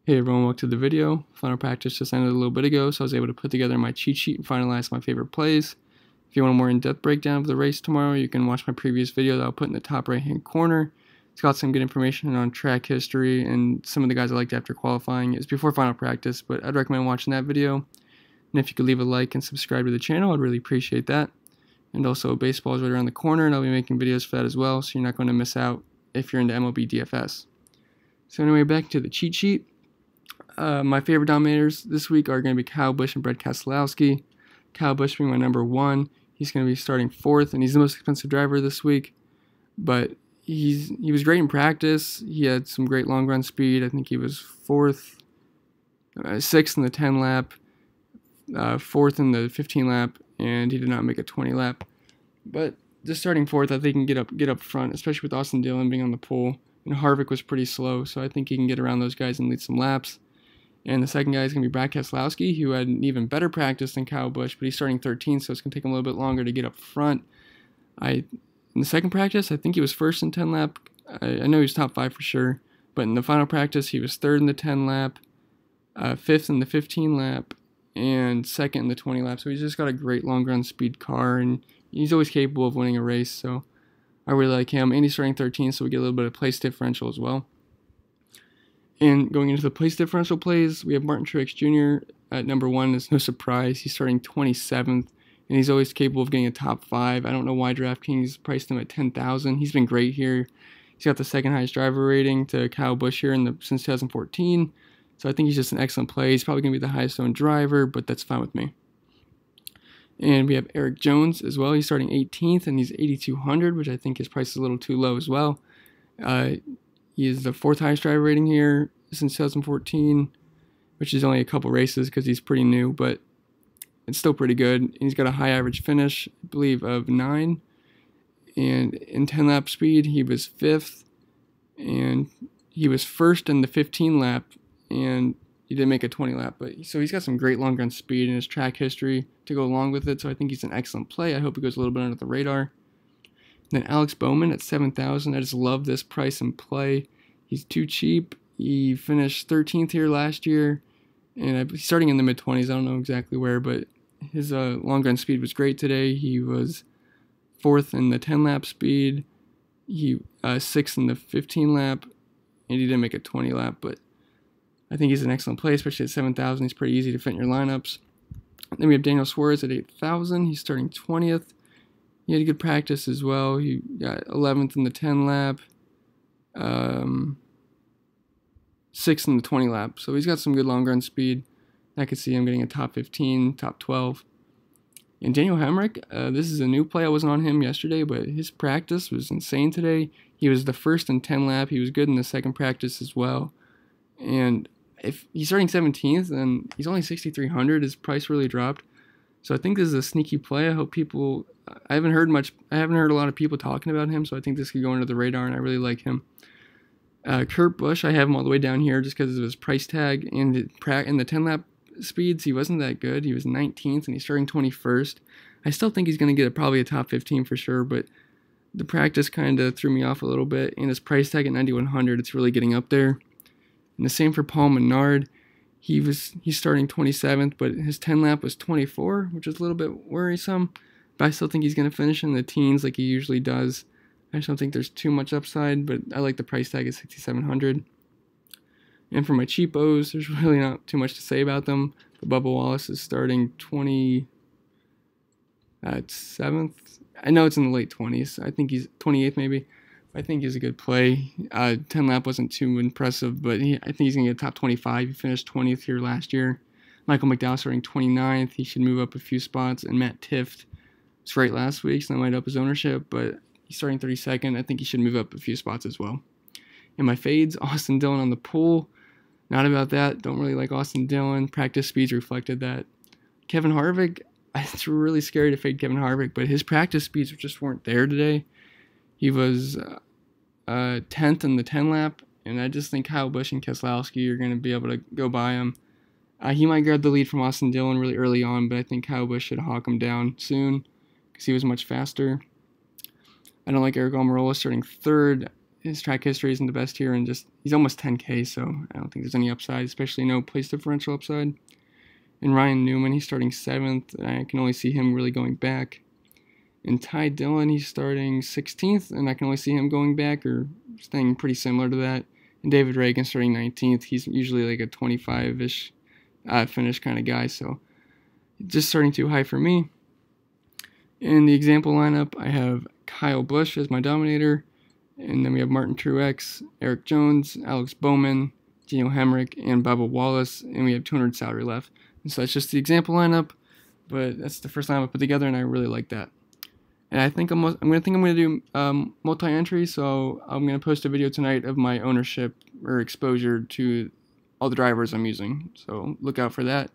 Hey everyone, welcome to the video. Final practice just ended a little bit ago, so I was able to put together my cheat sheet and finalize my favorite plays. If you want a more in-depth breakdown of the race tomorrow, you can watch my previous video that I'll put in the top right-hand corner. It's got some good information on track history and some of the guys I liked after qualifying. It was before final practice, but I'd recommend watching that video. And if you could leave a like and subscribe to the channel, I'd really appreciate that. And also, baseball is right around the corner, and I'll be making videos for that as well, so you're not going to miss out if you're into MLB DFS. So anyway, back to the cheat sheet. My favorite dominators this week are going to be Kyle Busch and Brett Keselowski. Kyle Busch being my number one. He's going to be starting fourth, and he's the most expensive driver this week. But he was great in practice. He had some great long run speed. I think he was sixth in the 10 lap, fourth in the 15 lap, and he did not make a 20 lap. But just starting fourth, I think he can get up front, especially with Austin Dillon being on the pole. And Harvick was pretty slow, so I think he can get around those guys and lead some laps. And the second guy is going to be Brad Keselowski, who had an even better practice than Kyle Busch, but he's starting 13th, so it's going to take him a little bit longer to get up front. In the second practice, I think he was first in 10 lap. I know he was top 5 for sure, but in the final practice, he was third in the 10 lap, fifth in the 15 lap, and second in the 20 lap. So he's just got a great long run speed car, and he's always capable of winning a race, so I really like him. And he's starting 13th, so we get a little bit of place differential as well. And going into the place differential plays, we have Martin Truex Jr. at number 1. It's no surprise. He's starting 27th, and he's always capable of getting a top 5. I don't know why DraftKings priced him at $10,000. He's been great here. He's got the second highest driver rating to Kyle Busch here since 2014. So I think he's just an excellent play. He's probably going to be the highest owned driver, but that's fine with me. And we have Eric Jones as well. He's starting 18th, and he's 8,200, which I think his price is a little too low as well. He is the 4th highest driver rating here since 2014, which is only a couple races because he's pretty new, but it's still pretty good. And he's got a high average finish, I believe, of 9. And in 10 lap speed, he was 5th, and he was first in the 15 lap, and he did make a 20 lap. So he's got some great long run speed in his track history to go along with it. So I think he's an excellent play. I hope he goes a little bit under the radar. Then Alex Bowman at 7,000. I just love this price and play. He's too cheap. He finished 13th here last year, and he's starting in the mid-20s. I don't know exactly where, but his long run speed was great today. He was 4th in the 10 lap speed. He 6th in the 15 lap, and he didn't make a 20 lap. But I think he's an excellent play, especially at 7,000. He's pretty easy to fit in your lineups. Then we have Daniel Suarez at 8,000. He's starting 20th. He had a good practice as well. He got 11th in the 10 lap, 6th in the 20 lap. So he's got some good long run speed. I could see him getting a top 15, top 12. And Daniel Hemrick, this is a new play. I wasn't on him yesterday, but his practice was insane today. He was the first in 10 lap. He was good in the second practice as well. And if he's starting 17th and he's only 6,300, his price really dropped. So I think this is a sneaky play. I hope people. I haven't heard a lot of people talking about him, so I think this could go under the radar, and I really like him. Kurt Busch, I have him all the way down here just because of his price tag. And in the 10 lap speeds, he wasn't that good. He was 19th, and he's starting 21st. I still think he's going to get probably a top 15 for sure, but the practice kind of threw me off a little bit. And his price tag at 9,100, it's really getting up there. And the same for Paul Menard. He's starting 27th, but his 10 lap was 24, which is a little bit worrisome. But I still think he's going to finish in the teens like he usually does. I just don't think there's too much upside, but I like the price tag at 6,700. And for my cheapos, there's really not too much to say about them. The Bubba Wallace is starting 27th. I know it's in the late 20s. I think he's 28th maybe. I think he's a good play. 10 lap wasn't too impressive, but I think he's going to get top 25. He finished 20th here last year. Michael McDowell starting 29th. He should move up a few spots. And Matt Tifft was great last week, so that might up his ownership, but he's starting 32nd. I think he should move up a few spots as well. And my fades, Austin Dillon on the pole. Not about that. Don't really like Austin Dillon. Practice speeds reflected that. Kevin Harvick, it's really scary to fade Kevin Harvick, but his practice speeds just weren't there today. He was 10th in the 10 lap, and I just think Kyle Busch and Keselowski are going to be able to go by him. He might grab the lead from Austin Dillon really early on, but I think Kyle Busch should hawk him down soon because he was much faster. I don't like Eric Almirola starting 3rd. his track history isn't the best here, and just he's almost 10K, so I don't think there's any upside, especially no place differential upside. And Ryan Newman, he's starting 7th, and I can only see him really going back. And Ty Dillon, he's starting 16th, and I can only see him going back or staying pretty similar to that. And David Reagan starting 19th. He's usually like a 25-ish finish kind of guy, so just starting too high for me. In the example lineup, I have Kyle Busch as my dominator, and then we have Martin Truex, Eric Jones, Alex Bowman, Gino Hemrick, and Bubba Wallace, and we have 200 salary left. And so that's just the example lineup, but that's the first lineup I put together, and I really like that. And I think I'm gonna do multi-entry, so I'm gonna post a video tonight of my ownership or exposure to all the drivers I'm using. So look out for that.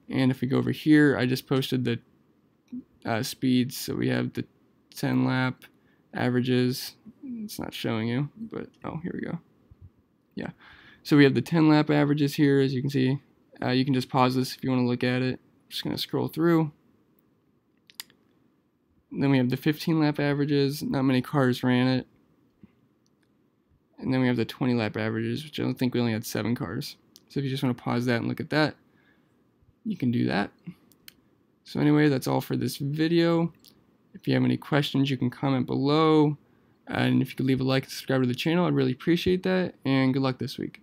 And if we go over here, I just posted the speeds. So we have the 10 lap averages. It's not showing you, but oh, here we go. Yeah. So we have the 10 lap averages here, as you can see. You can just pause this if you want to look at it. I'm just gonna scroll through. Then we have the 15 lap averages. Not many cars ran it. And then we have the 20 lap averages, which I don't think we only had 7 cars. So if you just want to pause that and look at that, you can do that. So anyway, that's all for this video. If you have any questions, you can comment below. And if you could leave a like and subscribe to the channel, I'd really appreciate that. And good luck this week.